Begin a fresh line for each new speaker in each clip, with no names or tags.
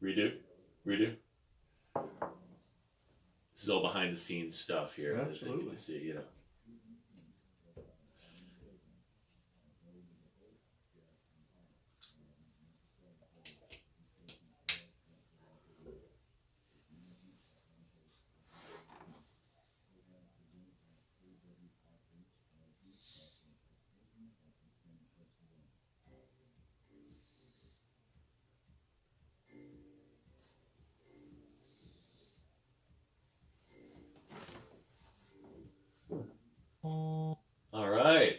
We do. We do. This is all behind the scenes stuff here.
Absolutely.
That they get to see, you know. All right.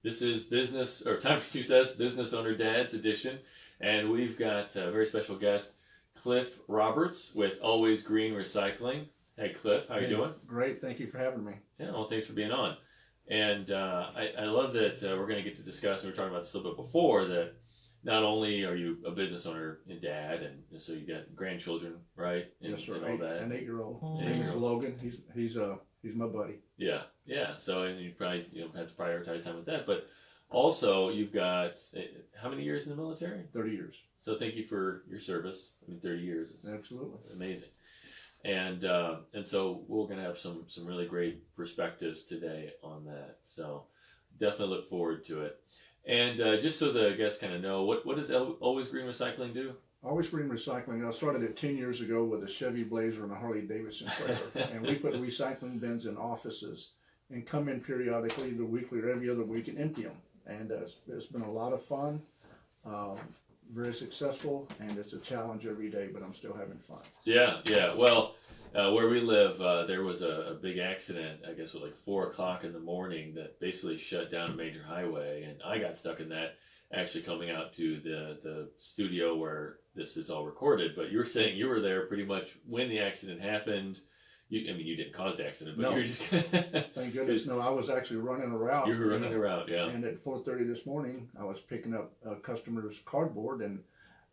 This is Business, or Time for Success, Business Owner Dads edition. And we've got a very special guest, Cliff Roberts with Always Green Recycling. Hey, Cliff, how you doing?
Great. Thank you for having me.
Yeah, well, thanks for being on. And I love that we're going to get to discuss, and we were talking about this a little bit before, that not only are you a business owner and dad, and so you got grandchildren, right? And,
Yes, sir.
and all that.
An 8-year-old. His name is Logan. He's my buddy.
Yeah, yeah. So and you probably have to prioritize time with that, but also you've got how many years in the military?
30 years.
So thank you for your service. I mean, 30 years is
Absolutely
amazing. And so we're going to have some really great perspectives today on that. So definitely look forward to it. And just so the guests kind of know, what does Always Green Recycling do?
Always Green Recycling. I started it 10 years ago with a Chevy Blazer and a Harley Davidson trailer. And we put recycling bins in offices and come in periodically, either weekly or every other week, and empty them. And it's been a lot of fun, very successful, and it's a challenge every day, but I'm still having fun.
Yeah, yeah. Well, where we live, there was a big accident, I guess, at like 4 o'clock in the morning that basically shut down a major highway. And I got stuck in that, actually coming out to the studio where this is all recorded. But you were saying you were there pretty much when the accident happened. I mean, you didn't cause the accident, but
No.
you were just...
Thank goodness. No, I was actually running a route.
You were running a route, yeah.
And at 4:30 this morning, I was picking up a customer's cardboard, and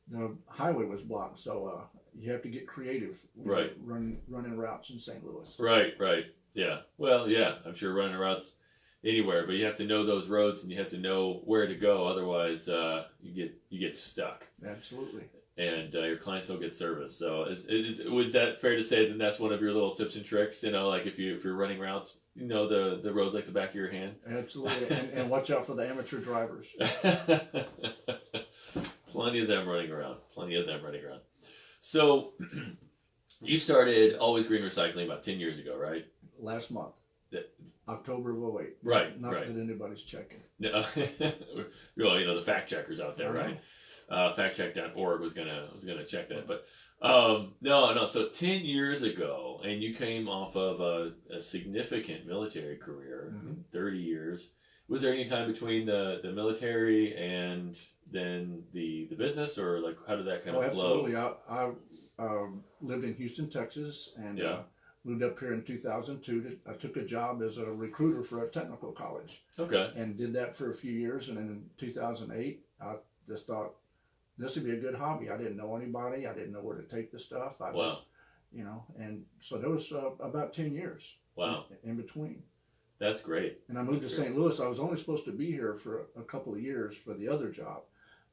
the highway was blocked. So you have to get creative when
Right.
you're running routes in St. Louis.
Right, right. Yeah. Well, yeah, I'm sure running routes anywhere, but you have to know those roads and you have to know where to go. Otherwise, you get stuck.
Absolutely.
And your clients don't get service. So was that fair to say that that's one of your little tips and tricks? Like if you're running routes, the roads like the back of your hand.
Absolutely. and watch out for the amateur drivers.
Plenty of them running around. So you started Always Green Recycling about 10 years ago, right?
Last month. October of 2008.
Right.
Not
right.
that anybody's checking.
No. Well, the fact checkers out there, right? Factcheck.org was gonna check that, but no. So 10 years ago, and you came off of a significant military career, 30 years. Was there any time between the military and then the business, or like how did that kind of flow?
Absolutely. I lived in Houston, Texas, and moved up here in 2002. I took a job as a recruiter for a technical college.
Okay.
And did that for a few years, and then in 2008, I just thought, this would be a good hobby. I didn't know anybody. I didn't know where to take the stuff. And so there was about 10 years.
Wow.
In between.
That's great.
And I moved to St. Louis. I was only supposed to be here for a couple of years for the other job,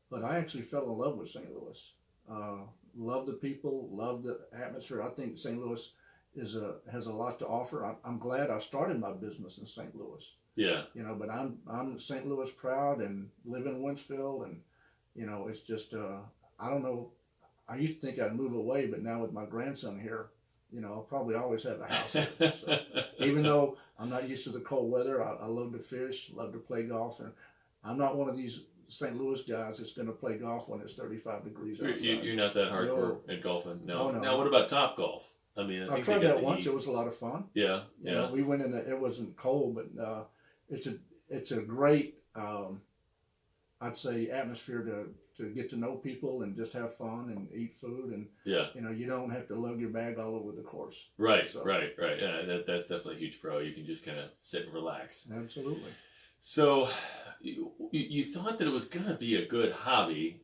but I actually fell in love with St. Louis. Love the people, love the atmosphere. I think St. Louis has a lot to offer. I'm glad I started my business in St. Louis.
Yeah.
But I'm St. Louis proud and live in Wentzville, and it's just, I don't know. I used to think I'd move away, but now with my grandson here, I'll probably always have a house here. So, even though I'm not used to the cold weather, I love to fish, love to play golf. And I'm not one of these St. Louis guys that's going to play golf when it's 35 degrees outside.
You're not that hardcore at golfing? No.
No.
Now, what about Top Golf? I mean,
I tried that once. It was a lot of fun.
Yeah,
We went in. It wasn't cold, but it's a great, I'd say, atmosphere to get to know people and just have fun and eat food, and you don't have to lug your bag all over the course.
Right. Yeah, that's definitely a huge pro. You can just kind of sit and relax.
Absolutely.
So you thought that it was gonna be a good hobby,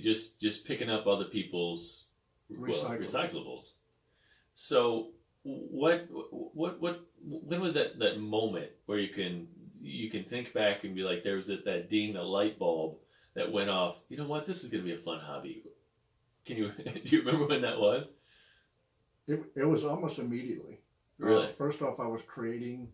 just picking up other people's recyclables. So when was that moment where you can think back and be like, there was that ding, the light bulb that went off? You know what? This is going to be a fun hobby. Can you do you remember when that was?
It was almost immediately.
Really?
First off, I was creating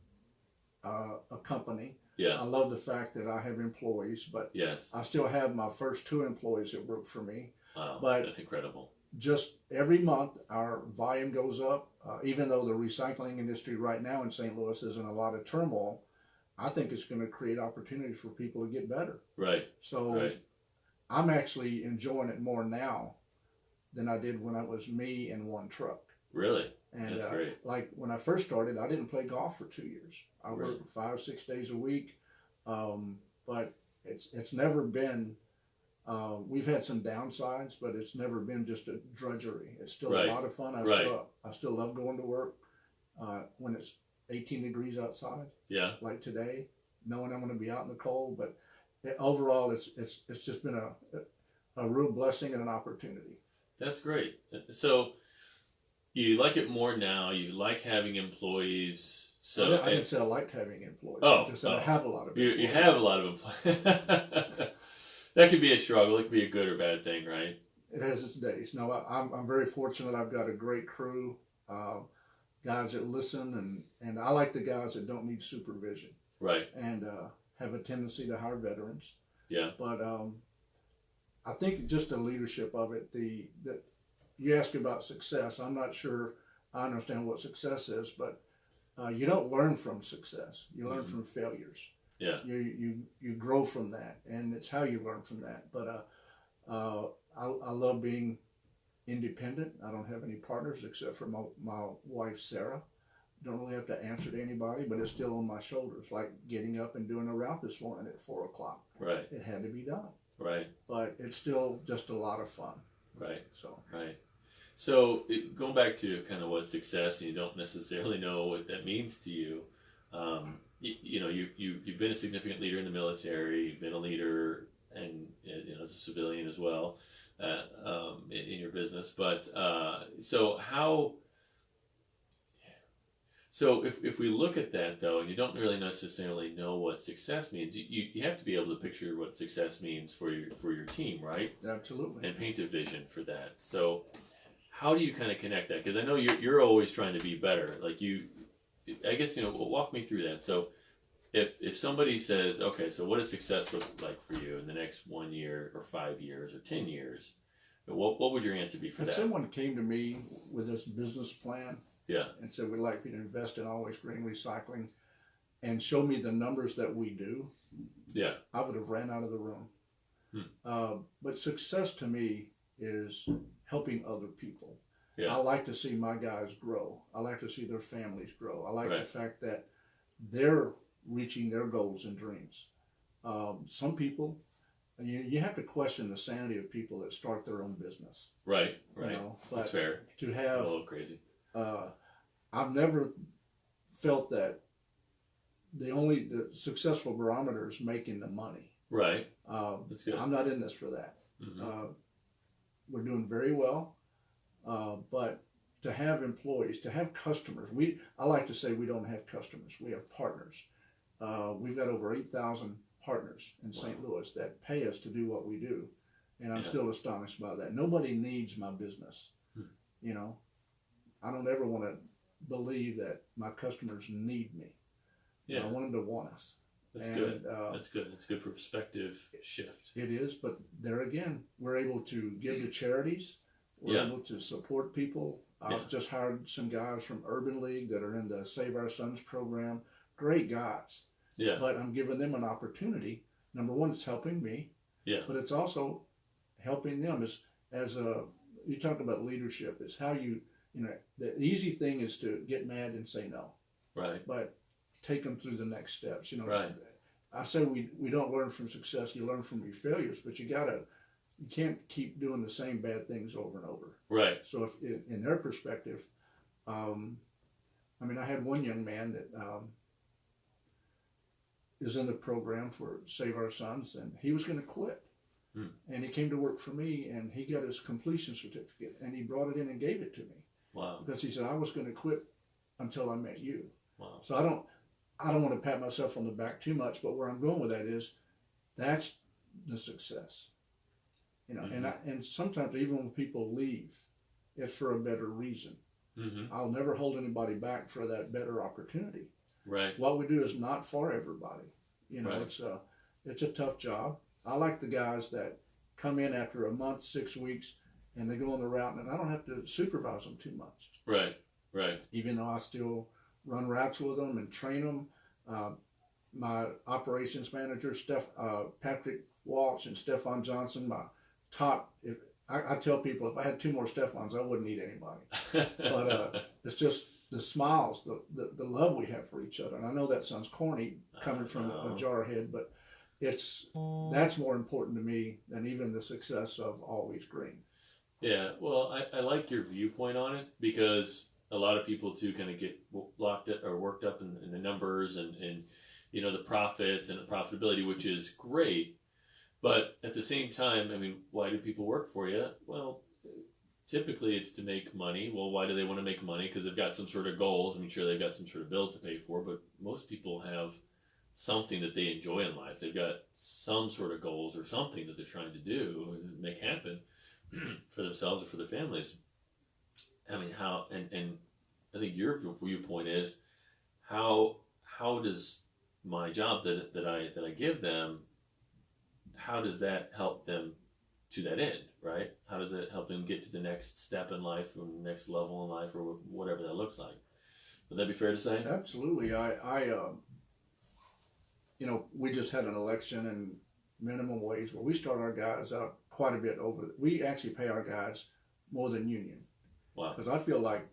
a company.
Yeah.
I love the fact that I have employees, but
Yes.
I still have my first 2 employees that work for me.
Wow.
But
that's incredible.
just every month, our volume goes up. Even though the recycling industry right now in St. Louis is in a lot of turmoil, I think it's going to create opportunities for people to get better.
Right.
So
Right.
I'm actually enjoying it more now than I did when I was me and one truck.
Really?
And
That's great.
like when I first started, I didn't play golf for 2 years. I
Really?
worked 5-6 days a week, but it's never been. We've had some downsides, but it's never been just a drudgery. It's still
Right.
a lot of fun.
Right.
I still love going to work when it's 18 degrees outside,
Yeah.
like today, knowing I'm going to be out in the cold. But overall, it's just been a real blessing and an opportunity.
That's great. So you like it more now. You like having employees. So
I didn't say I liked having employees.
Oh,
I just said I have a lot of
you
employees.
have a lot of employees. That could be a struggle. It could be a good or bad thing, right?
It has its days. No, I'm very fortunate. I've got a great crew, guys that listen, and I like the guys that don't need supervision.
Right.
And have a tendency to hire veterans.
Yeah.
But I think just the leadership of it, that you ask about success. I'm not sure I understand what success is, but you don't learn from success. You learn from failures.
Yeah.
You grow from that, and it's how you learn from that. But I love being independent. I don't have any partners except for my wife Sara. Don't really have to answer to anybody, but it's still on my shoulders. Like getting up and doing a route this morning at 4 o'clock.
Right.
It had to be done.
Right.
But it's still just a lot of fun.
Right.
So.
Right. So going back to kind of what success, and you don't necessarily know what that means to you. You've been a significant leader in the military. You've been a leader, and as a civilian as well, in your business. But so if we look at that though, and you don't really necessarily know what success means, you have to be able to picture what success means for your team, right?
Absolutely.
And paint a vision for that. So how do you kind of connect that? Because I know you're always trying to be better. Like I guess, walk me through that. So if somebody says, okay, so what does success look like for you in the next 1 year or 5 years or 10 years? What would your answer be for
If
that?
someone came to me with this business plan,
Yeah.
and said we'd like you to invest in always green recycling, and show me the numbers that we do,
Yeah.
I would have ran out of the room. But success to me is helping other people.
Yeah.
I like to see my guys grow. I like to see their families grow. I like the fact that they're reaching their goals and dreams. Some people, you have to question the sanity of people that start their own business.
Right. Right.
But
That's fair.
to have
A little crazy.
I've never felt that the successful barometer is making the money.
Right. That's good.
I'm not in this for that.
Mm-hmm.
We're doing very well, but to have employees, to have customers, I like to say we don't have customers, we have partners. We've got over 8,000 partners in St. Louis that pay us to do what we do, and I'm still astonished by that. Nobody needs my business. I don't ever want to believe that my customers need me. I want them to want us.
That's good. That's good. It's a good perspective shift.
It is, but there again, we're able to give to charities. We're able to support people. I've just hired some guys from Urban League that are in the Save Our Sons program. Great guys.
Yeah.
But I'm giving them an opportunity. Number one, it's helping me.
Yeah.
But it's also helping them you talk about leadership. It's how the easy thing is to get mad and say no.
Right.
But take them through the next steps.
Right.
I say we don't learn from success. You learn from your failures, but you can't keep doing the same bad things over and over.
Right.
So if in their perspective, I had one young man that is in the program for Save Our Sons, and he was going to quit. And he came to work for me, and he got his completion certificate, and he brought it in and gave it to me.
Wow.
Because he said, I was going to quit until I met you.
Wow.
So I don't want to pat myself on the back too much, but where I'm going with that is that's the success. You know,
Mm-hmm.
and sometimes even when people leave, it's for a better reason.
Mm-hmm.
I'll never hold anybody back for that better opportunity.
Right.
What we do is not for everybody. You know,
Right.
it's a tough job. I like the guys that come in after a month, 6 weeks, and they go on the route, and I don't have to supervise them too much.
Right. Right.
Even though I still run routes with them and train them. My operations manager, Patrick Walsh and Stefan Johnson, my top. If I tell people, if I had 2 more Stefans, I wouldn't need anybody. But it's just the smiles, the love we have for each other. And I know that sounds corny coming from a jarhead, but that's more important to me than even the success of Always Green.
Yeah, well, I like your viewpoint on it, because a lot of people too kind of get locked up or worked up in the numbers and you know, the profits and the profitability, which is great. But at the same time, I mean, why do people work for you? Well, typically it's to make money. Well, why do they want to make money? Because they've got some sort of goals. I mean, sure, they've got some sort of bills to pay for, but most people have something that they enjoy in life. They've got some sort of goals or something that they're trying to do and make happen for themselves or for their families. I mean, how, and I think your viewpoint is how does my job that I give them, how does that help them to that end, right? How does it help them get to the next step in life or the next level in life or whatever that looks like? Would that be fair to say?
Absolutely. I you know, we just had an election and minimum wage. Well, we start our guys out quite a bit over. We actually pay our guys more than union.
Wow.
Because I feel like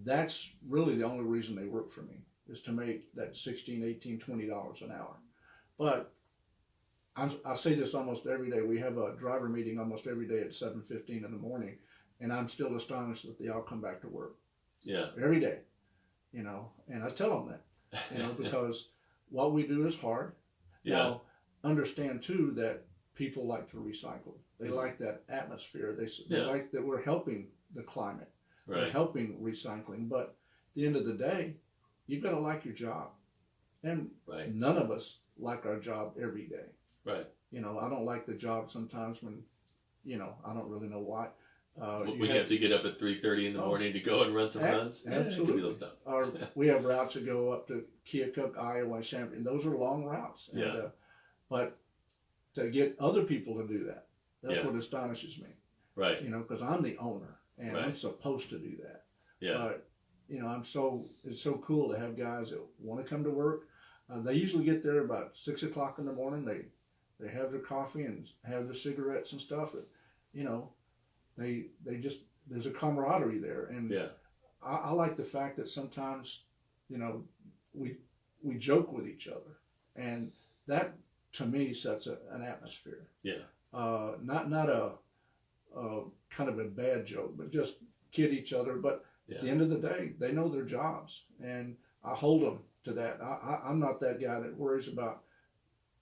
that's really the only reason they work for me, is to make that $16, $18, $20 an hour. But I say this almost every day. We have a driver meeting almost every day at 7:15 in the morning, and I'm still astonished that they all come back to work.
Yeah.
Every day, you know, and I tell them that, you know, because what we do is hard.
Yeah.
Now, understand too that people like to recycle. They like that atmosphere. They like that we're helping the climate.
Right.
We're helping recycling. But at the end of the day, you've got to like your job. And
Right.
none of us like our job every day.
Right.
You know, I don't like the job sometimes when, you know, I don't really know why.
We have to get up at 3:30 in the morning to go and run some runs.
Absolutely.
Yeah, it can be a little tough.
Or we have routes that go up to Keokuk, Iowa, and Champaign. Those are long routes. And,
Yeah.
But to get other people to do that, that's
Yeah.
what astonishes me.
Right.
You know, because I'm the owner and
Right.
I'm supposed to do that.
Yeah.
But, you know, it's so cool to have guys that want to come to work. They usually get there about 6 o'clock in the morning. They have their coffee and have their cigarettes and stuff. You know, they just, there's a camaraderie there. And
Yeah.
I like the fact that sometimes, you know, we joke with each other. And that, to me, sets an atmosphere.
Yeah.
Not a kind of a bad joke, but just kid each other. But
Yeah.
at the end of the day, they know their jobs, and I hold them to that. I'm not that guy that worries about,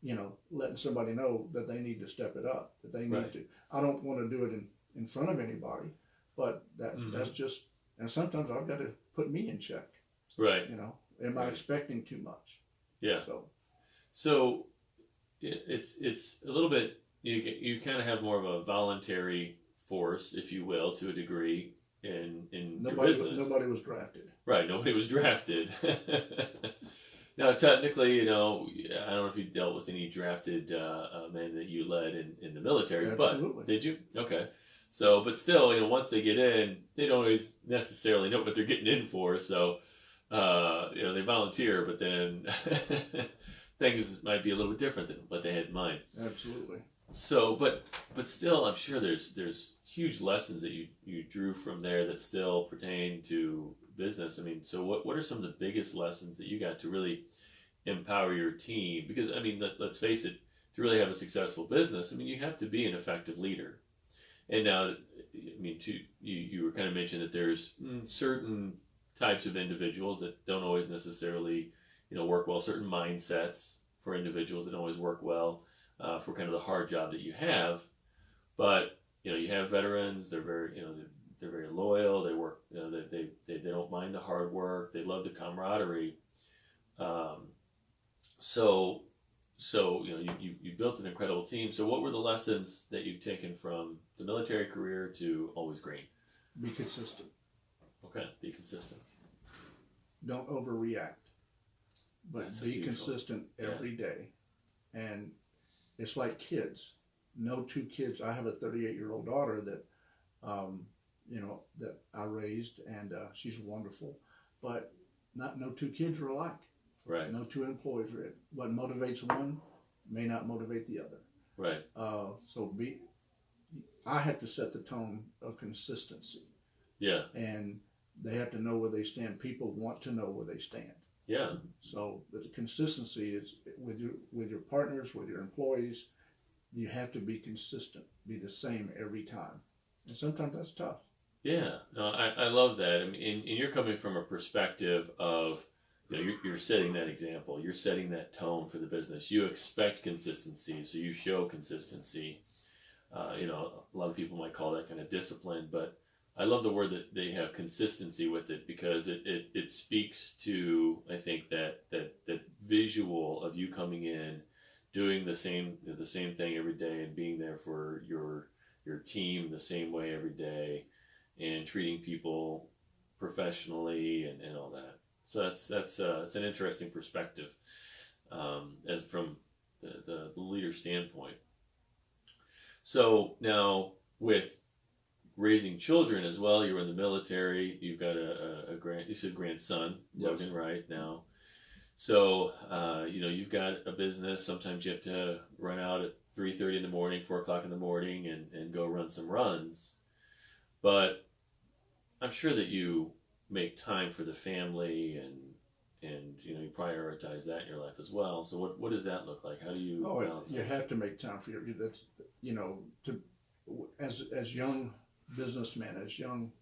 you know, letting somebody know that they need to step it up, that they need
Right.
to. I don't want to do it in front of anybody, but that's just. And sometimes I've got to put me in check.
Right.
You know, am I expecting too much?
Yeah. So it's a little bit, you kind of have more of a voluntary force, if you will, to a degree in your business.
Nobody was drafted.
Right. Nobody was drafted. Now, technically, you know, I don't know if you dealt with any drafted men that you led in the military,
Absolutely.
But did you? Okay. So, but still, you know, once they get in, they don't always necessarily know what they're getting in for. So, you know, they volunteer, but then things might be a little bit different than what they had in mind.
Absolutely.
So, but still, I'm sure there's huge lessons that you drew from there that still pertain to business. I mean, so what are some of the biggest lessons that you got to really empower your team? Because, I mean, let's face it, to really have a successful business, I mean, you have to be an effective leader. And now, I mean, you were kind of mentioning that there's certain types of individuals that don't always necessarily, you know, work well. Certain mindsets for individuals that don't always work well for kind of the hard job that you have. But, you know, you have veterans. They're very, you know, they're very loyal. They work. You know, they don't mind the hard work. They love the camaraderie. So so you built an incredible team. So what were the lessons that you've taken from the military career to Always Green?
Be consistent.
Okay, be consistent.
Don't overreact, but
That's a
be
huge
consistent
one.
every day. And it's like kids. No two kids. I have a 38-year-old daughter that, that I raised, and she's wonderful. But no two kids are alike.
Right.
No two employees are it. What motivates one may not motivate the other.
Right.
I have to set the tone of consistency.
Yeah.
And they have to know where they stand. People want to know where they stand.
Yeah.
So the consistency is with your partners, with your employees. You have to be consistent, be the same every time, and sometimes that's tough.
Yeah, no, I love that. I mean, and you're coming from a perspective of, you're setting that example. You're setting that tone for the business. You expect consistency, so you show consistency. A lot of people might call that kind of discipline, but I love the word that they have consistency with it, because it speaks to, I think, that visual of you coming in, doing the same thing every day, and being there for your team the same way every day, and treating people professionally and all that. So that's it's an interesting perspective, as from the leader standpoint. So now with raising children as well, you were in the military. You've got you said grandson,
Yes.
Logan, right now. So you've got a business. Sometimes you have to run out at 3:30 in the morning, 4 o'clock in the morning, and go run some runs. But I'm sure that you make time for the family, and you prioritize that in your life as well. So what does that look like? How do you balance
you
that?
have to make time for as young businessmen, as young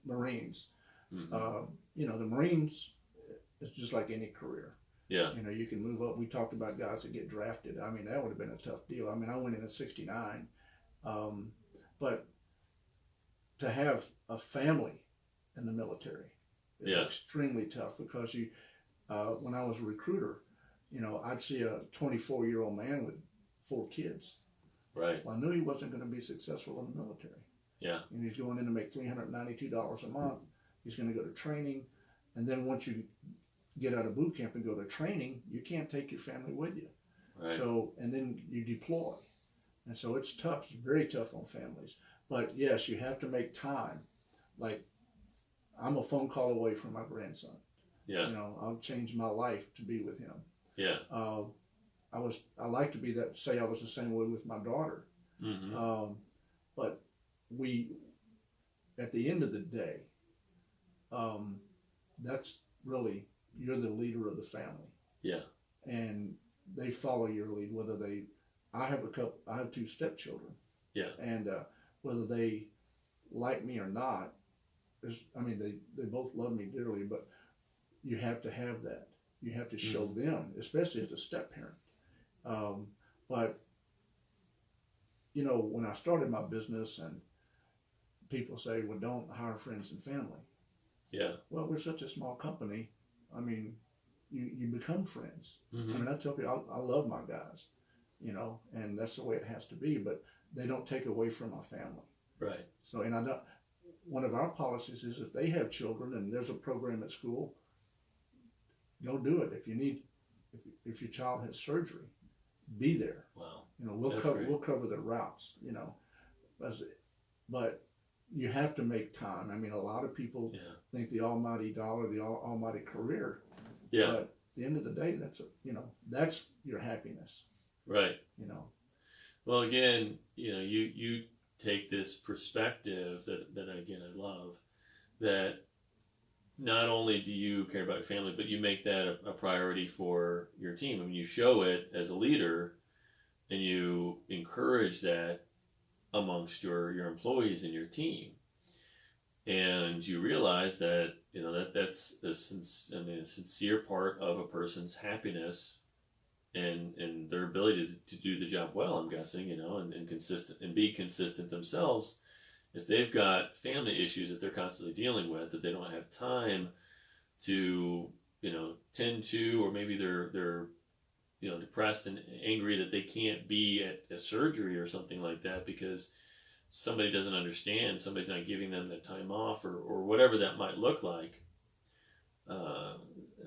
Marines.
Mm-hmm.
The Marines, it's just like any career.
Yeah.
You can move up. We talked about guys that get drafted. I mean, that would have been a tough deal. I mean, I went in at 69, but to have a family in the military is extremely tough, because when I was a recruiter, I'd see a 24-year-old man with 4 kids.
Right.
Well, I knew he wasn't going to be successful in the military.
Yeah.
And he's going in to make $392 a month. He's going to go to training, and then once you get out of boot camp and go to training, you can't take your family with you.
Right.
So, and then you deploy. And so it's tough. It's very tough on families. But yes, you have to make time. Like, I'm a phone call away from my grandson.
Yeah.
I'll change my life to be with him.
Yeah.
I like to say I was the same way with my daughter.
Mm-hmm.
But at the end of the day, that's really, you're the leader of the family.
Yeah.
And they follow your lead, I have 2 stepchildren.
Yeah.
And whether they like me or not, they both love me dearly, but you have to have that. You have to show them, especially as a step parent. But when I started my business, and people say, well, don't hire friends and family.
Yeah.
Well, we're such a small company. I mean, you become friends.
Mm-hmm.
I tell people I love my guys, and that's the way it has to be, but they don't take away from my family.
Right.
So, one of our policies is, if they have children and there's a program at school, go do it. If your child has surgery, be there.
Wow.
We'll cover the routes, but you have to make time. I mean, a lot of people think the almighty dollar, the almighty career.
Yeah.
But at the end of the day, that's your happiness.
Right.
Well,
again, you take this perspective that again, I love, that not only do you care about your family, but you make that a priority for your team. I mean, you show it as a leader, and you encourage that amongst your employees and your team. And you realize that, that's a sincere part of a person's happiness and their ability to do the job well, I'm guessing, and consistent, and be consistent themselves. If they've got family issues that they're constantly dealing with, that they don't have time to, tend to, or maybe they're depressed and angry that they can't be at a surgery or something like that because somebody doesn't understand, somebody's not giving them the time off or whatever that might look like. I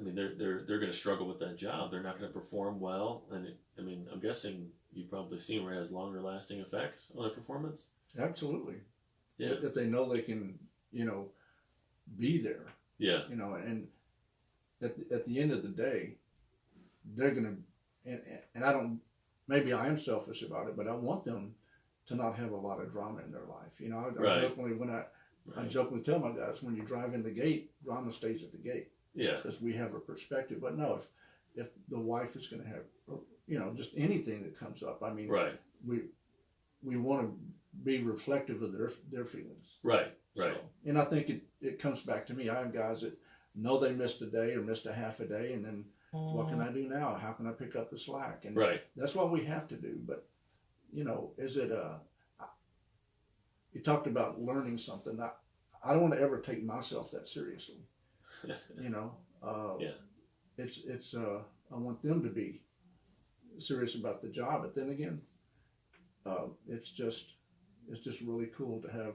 mean, they're going to struggle with that job. They're not going to perform well. And I mean, I'm guessing you've probably seen where it has longer lasting effects on their performance.
Absolutely.
Yeah.
That they know they can, be there.
Yeah.
And at the end of the day, they're going to, and I don't, maybe I am selfish about it, but I want them to not have a lot of drama in their life.
Right.
I jokingly tell my guys, when you drive in the gate, drama stays at the gate.
Yeah.
Because we have a perspective. But no, if the wife is going to have, just anything that comes up, I mean,
right.
We want to be reflective of their feelings.
Right. Right.
So, and I think it comes back to me. I have guys that know they missed a day or missed a half a day, and then what can I do now? How can I pick up the slack? And
right.
That's what we have to do. But is it you talked about learning something. I don't want to ever take myself that seriously.
Yeah.
It's I want them to be serious about the job, but then again, it's just really cool to have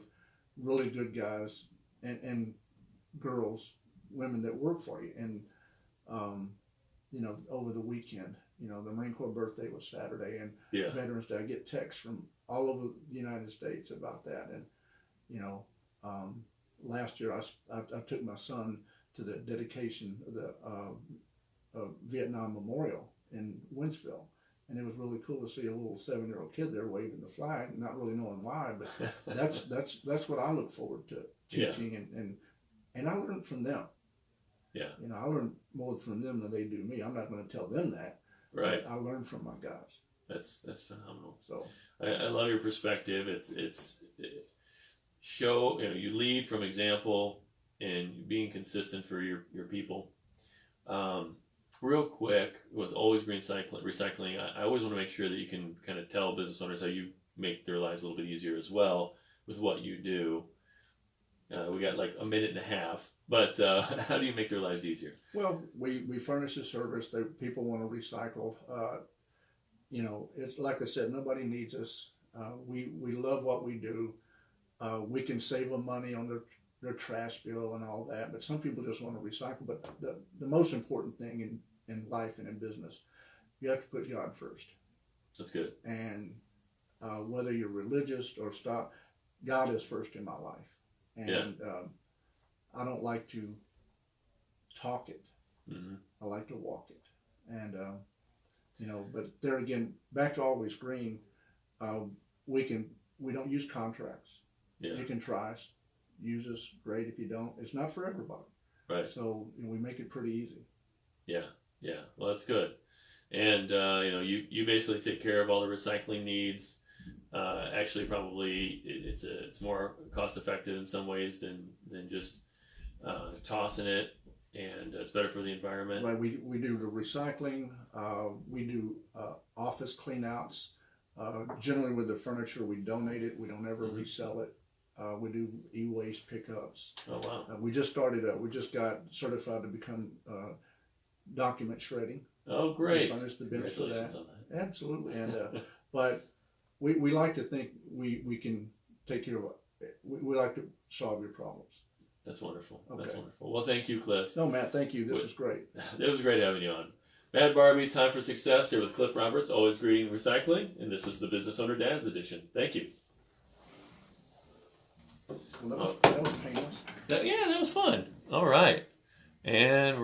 really good guys and girls, women that work for you. And over the weekend, the Marine Corps birthday was Saturday, and
yeah.
Veterans Day. I get texts from all over the United States about that. And last year I took my son to the dedication of the Vietnam Memorial in Winsville. And it was really cool to see a little 7-year-old kid there waving the flag, not really knowing why, but that's what I look forward to teaching. Yeah. And I learned from them.
Yeah.
I learned more from them than they do me. I'm not going to tell them that.
Right.
I learned from my guys.
That's phenomenal.
So
I love your perspective. It's show, you lead from example and being consistent for your people. Real quick, with always recycling, I always want to make sure that you can kind of tell business owners how you make their lives a little bit easier as well with what you do. We got like a minute and a half, but how do you make their lives easier?
Well, we furnish a service that people want to recycle. It's like I said, nobody needs us. We love what we do. We can save them money on their trash bill and all that, but some people just want to recycle. But the most important thing in life and in business, you have to put God first.
That's good.
And whether you're religious or God is first in my life. And
yeah.
I don't like to talk it.
Mm-hmm.
I like to walk it. And but there again, back to Always Green, we don't use contracts.
Yeah.
You can try us, use us, great. If you don't, it's not for everybody.
Right.
So we make it pretty easy.
Yeah. Yeah. Well, that's good. And you basically take care of all the recycling needs. Actually, probably it's more cost effective in some ways than just tossing it, and it's better for the environment.
Right. We do the recycling. We do office cleanouts. Generally, with the furniture, we donate it. We don't ever resell it. We do e-waste pickups.
Oh wow!
We just got certified to become document shredding.
Oh great!
We furnished the bench for that.
On that.
Absolutely, and but we like to think we can take care of it. We like to solve your problems.
That's wonderful.
Okay.
That's wonderful. Well, thank you, Cliff.
No, Matt, thank you. This is great.
It was great having you on. Mad Barbie, Time for Success here with Cliff Roberts, Always Green Recycling, and this was the Business Owner Dads edition. Thank you.
Well, that was painless.
That was fun. All right. And we're